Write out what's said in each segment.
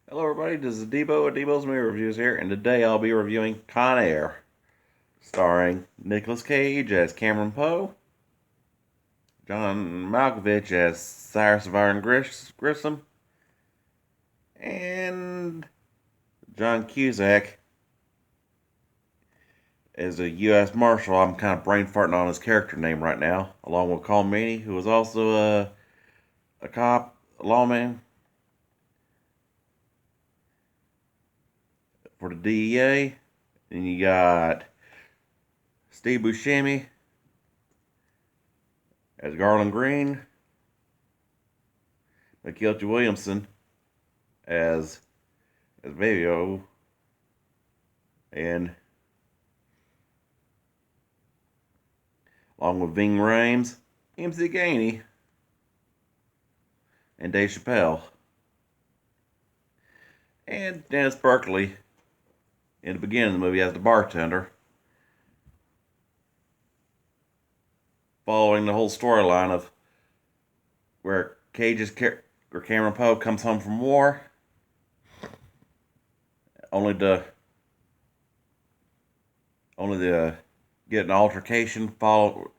Hello everybody, this is Debo at Debo's Movie Reviews here, and today I'll be reviewing Con Air, starring Nicolas Cage as Cameron Poe, John Malkovich as Cyrus Varen Grissom, and John Cusack as a U.S. Marshal. I'm kind of brain farting on his character name right now, along with Colm Meaney, who was also a cop, a lawman for the DEA. And you got Steve Buscemi as Garland Green, McKelty Williamson as Baby O, and along with Ving Rhames, MC Gainey, and Dave Chappelle, and Dennis Berkeley in the beginning of the movie as the bartender, following the whole storyline of where Cameron Poe comes home from war, only to get an altercation followed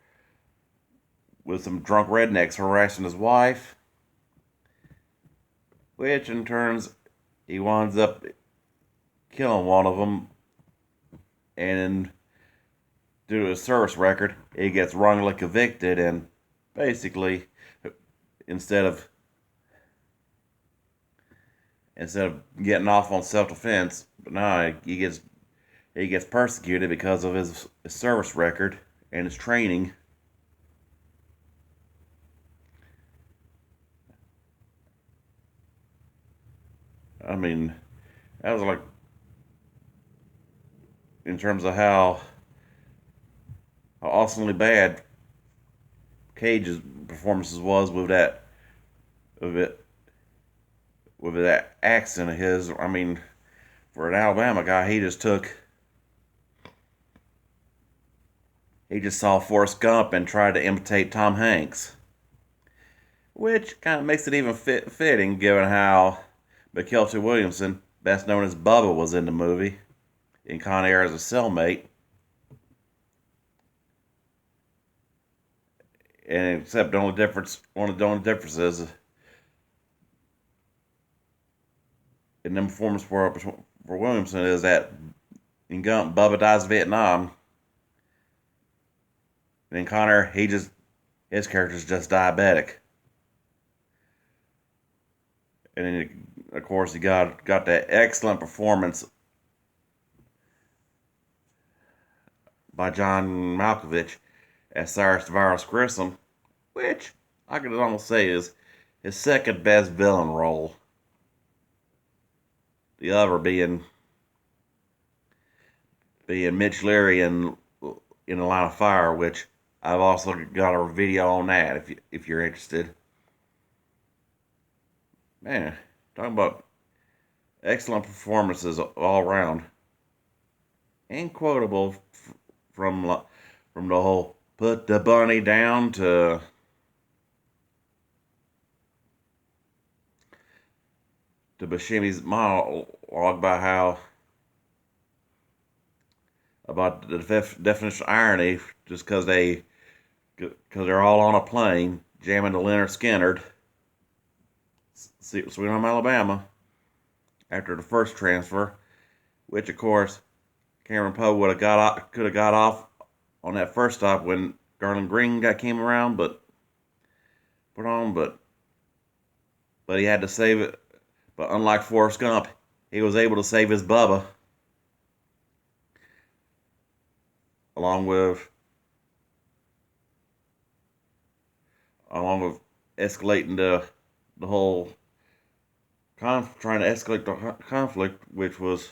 with some drunk rednecks harassing his wife, which in turns he winds up killing one of them, and due to his service record, he gets wrongly convicted, and basically, instead of getting off on self-defense, but now he gets persecuted because of his service record and his training. I mean, that was like, in terms of how awesomely bad Cage's performances was with it with that accent of his. I mean, for an Alabama guy, he just saw Forrest Gump and tried to imitate Tom Hanks, which kind of makes it even fitting given how McKelty Williamson, best known as Bubba, was in the movie in Con Air as a cellmate. And except one of the only differences in the performance for Williamson is that in Gump, Bubba dies in Vietnam. And in Con Air, his character's just diabetic. And then, of course, he got that excellent performance by John Malkovich as Cyrus Virus Grissom, which I could almost say is his second best villain role. The other being Mitch Leary in the Line of Fire, which I've also got a video on that if you're interested. Man, talking about excellent performances all around, and quotable from the whole "put the bunny down" to Buscemi's monologue about the definition of irony, just because they're all on a plane jamming to Leonard Skinner, Sweet Home Alabama, after the first transfer, which of course Cameron Poe could have got off on that first stop when Garland Green came around, but he had to save it. But unlike Forrest Gump, he was able to save his Bubba, along with escalating the whole trying to escalate the conflict, which was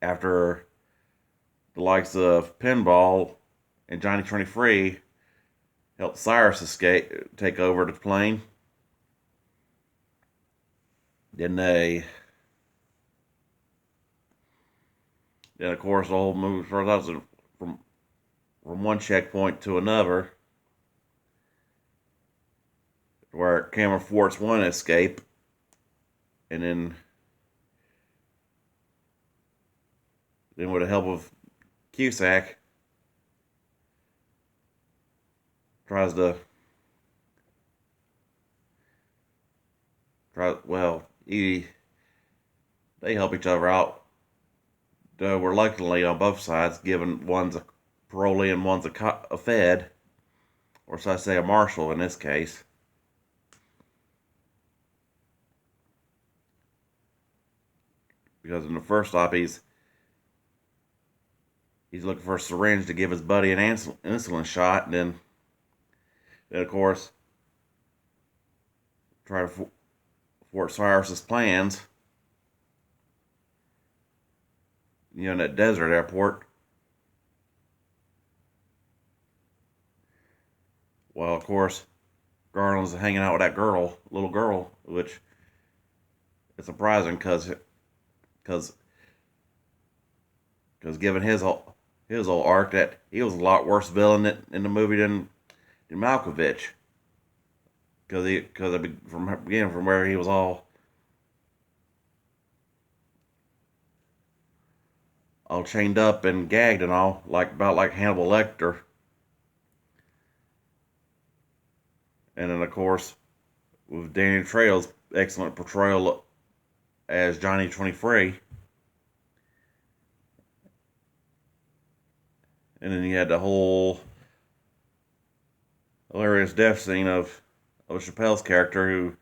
after the likes of Pinball and Johnny 23 helped Cyrus take over the plane. Then of course the whole movie starts out from one checkpoint to another, where Cameron thwarts one escape and then with the help of Cusack, tries to they help each other out. Reluctantly on both sides, given one's a parolee and one's a Fed, or should I say a marshal in this case. Because in the first stop, he's looking for a syringe to give his buddy an insulin shot, and then of course, try to thwart Cyrus's plans. In that desert airport. Well, of course, Garland's hanging out with that little girl, which is surprising because given his whole arc, that he was a lot worse villain in the movie than Malkovich. Because from where he was all chained up and gagged and all, about like Hannibal Lecter. And then, of course, with Danny Trejo's excellent portrayal as Johnny 23. And then you had the whole hilarious death scene of Chappelle's character, who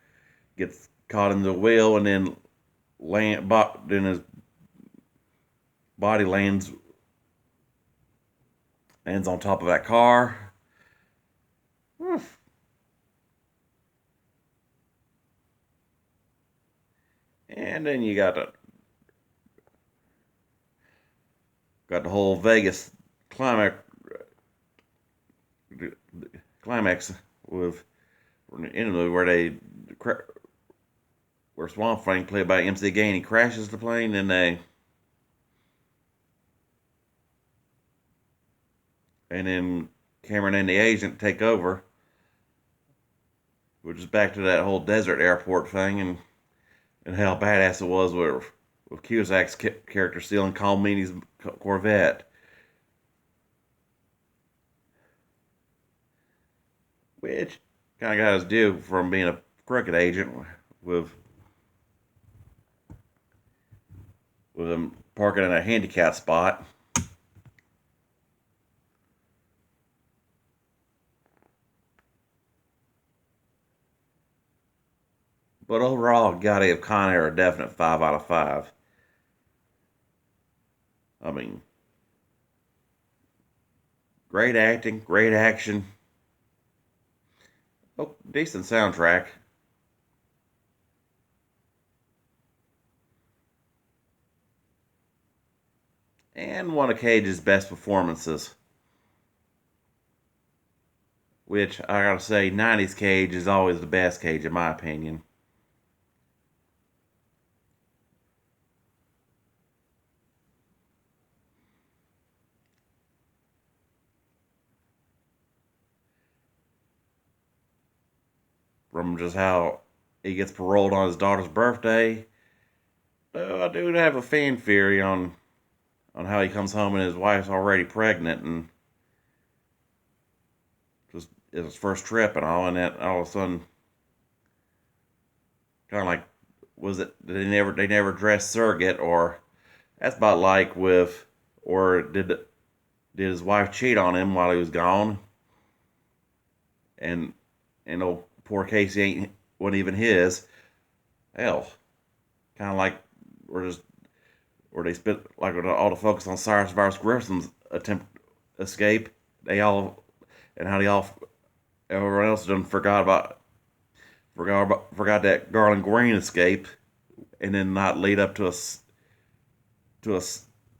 gets caught in the wheel and then his body lands on top of that car. And then you got the whole Vegas climax with in the movie where Swamp Thing, played by MC Gainey, crashes the plane, and then Cameron and the agent take over, which is back to that whole desert airport thing, and how badass it was with Cusack's character stealing Colm Meaney's Corvette. Which kind of got his due from being a crooked agent, with him parking in a handicap spot. But overall, gotta give Con Air a definite 5 out of 5. I mean, great acting, great action. Oh, decent soundtrack. And one of Cage's best performances. Which, I gotta say, 90s Cage is always the best Cage, in my opinion. From just how he gets paroled on his daughter's birthday. I do have a fan theory on how he comes home and his wife's already pregnant, and just his first trip and all, and that all of a sudden, kind of like, was it they never dressed surrogate, or that's about like with, or did his wife cheat on him while he was gone, and old poor Casey wasn't even his. Hell, kind of like, or they spent like all the focus on Cyrus Vance Grissom's attempt escape. They all, and how everyone else done forgot that Garland Green escape, and then not lead up to a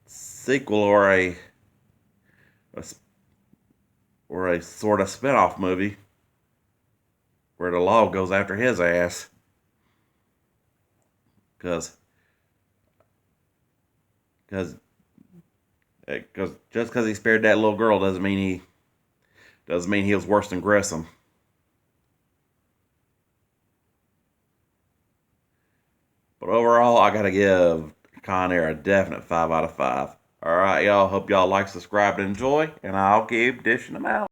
sequel or a sort of spinoff movie where the law goes after his ass, because just because he spared that little girl doesn't mean he was worse than Grissom. But But overall, I gotta give Con Air a definite 5 out of 5. Alright, y'all. Hope y'all like, subscribe, and enjoy. And I'll keep dishing them out.